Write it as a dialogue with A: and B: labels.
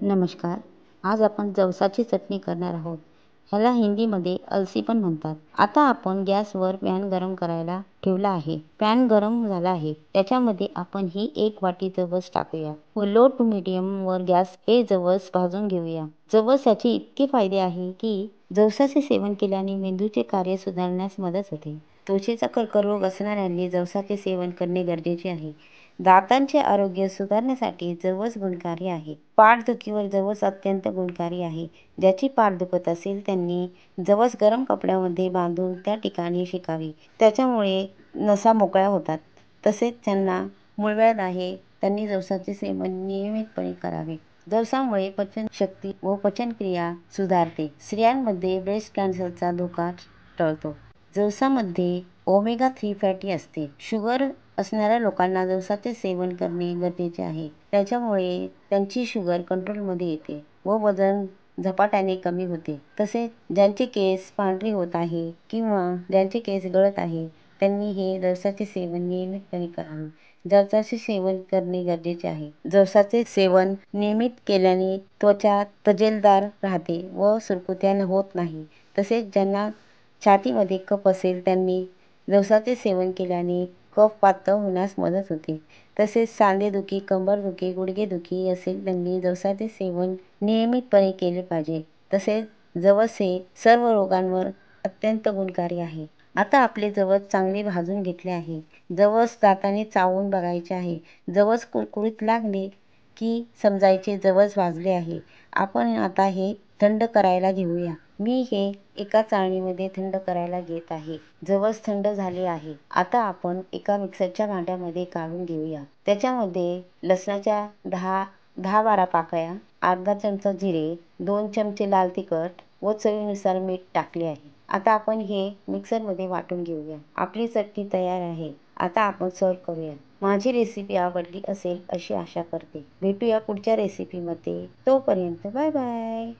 A: नमस्कार. आज आपण जवसाची चटणी करणार आहोत. ह्याला हिंदीमध्ये अलसी पण म्हणतात. आता आपण गॅसवर पॅन गरम करायला ठेवला आहे. पॅन गरम झाला आहे. त्याच्यामध्ये आपण ही 1 वाटी जवस टाकूया व लो टू मीडियम वर गॅस हे जवस भाजून घेऊया. जवसाचे इतके फायदे आहे की जवसाचे सेवन केल्याने मेंदूचे कार्य सुधारण्यास मदत होते. त्वचेचा कर्करोग असणाऱ्यांनी जवसाचे सेवन करणे गरजेचे आहे. दातांचे आरोग्य सुधारण्यासाठी जवस गुणकारी आहे. पाठदुखीवर जवस अत्यंत गुणकारी आहे. ज्याची पाठ दुखत असेल त्यांनी जवस गरम कपड्यामध्ये बांधून त्या ठिकाणी शेकावे. त्याच्यामुळे नसा मोकळ्या होतात. तसेच ज्यांना मूळव्याध आहे त्यांनी जवसाचे सेवन नियमितपणे करावे. जवसामुळे पचनशक्ती व पचनक्रिया सुधारते. स्त्रियांमध्ये ब्रेस्ट कॅन्सरचा धोका टळतो. जवसामध्ये ओमेगा 3 फॅटी असते. शुगर असणाऱ्या लोकांना जवसाचे सेवन करणे गरजेचे आहे. त्याच्यामुळे त्यांची शुगर कंट्रोलमध्ये येते व वजन झपाट्याने कमी होते. तसेच ज्यांचे केस पांढरे होत आहे किंवा ज्यांचे केस गळत आहे त्यांनी हे जवसाचे सेवन नियमितपणे करावे. जवसाचे सेवन करणे गरजेचे आहे. जवसाचे सेवन नियमित केल्याने त्वचा तजेलदार राहते व सुरकुत्या होत नाही. तसेच ज्यांना छातीमध्ये कफ असेल त्यांनी जवसाचे सेवन केल्याने कफ पातळ होण्यास मदत होते. तसेच सांधेदुखी, कंबरदुखी, गुडघेदुखी असेल त्यांनी जवसाचे सेवन नियमितपणे केले पाहिजे. तसेच जवस हे सर्व रोगांवर अत्यंत गुणकारी आहे. आता आपले जवस चांगले भाजून घेतले आहे. जवस दाताने चावून बघायचे आहे. जवस कुरकुरीत लागले की समजायचे जवस भाजले आहे. आपण आता हे थंड करायला घेऊया. मी हे एका चाळणीमध्ये थंड करायला घेत आहे. जवस थंड झाले आहे. आता आपण एका मिक्सरच्या भांड्यामध्ये काढून घेऊया. त्याच्यामध्ये लसणाच्या 10-12 पाकळ्या, अर्धा चमचा जिरे, 2 चमचे लाल तिखट व चवीनुसार मीठ टाकले आहे. आता आपण हे मिक्सरमध्ये वाटून घेऊया. आपली चटणी तयार आहे. आता आपण सर्व करूया. माझी रेसिपी आवडली असेल अशी आशा करते. भेटूया पुढच्या रेसिपीमध्ये. तोपर्यंत बाय बाय.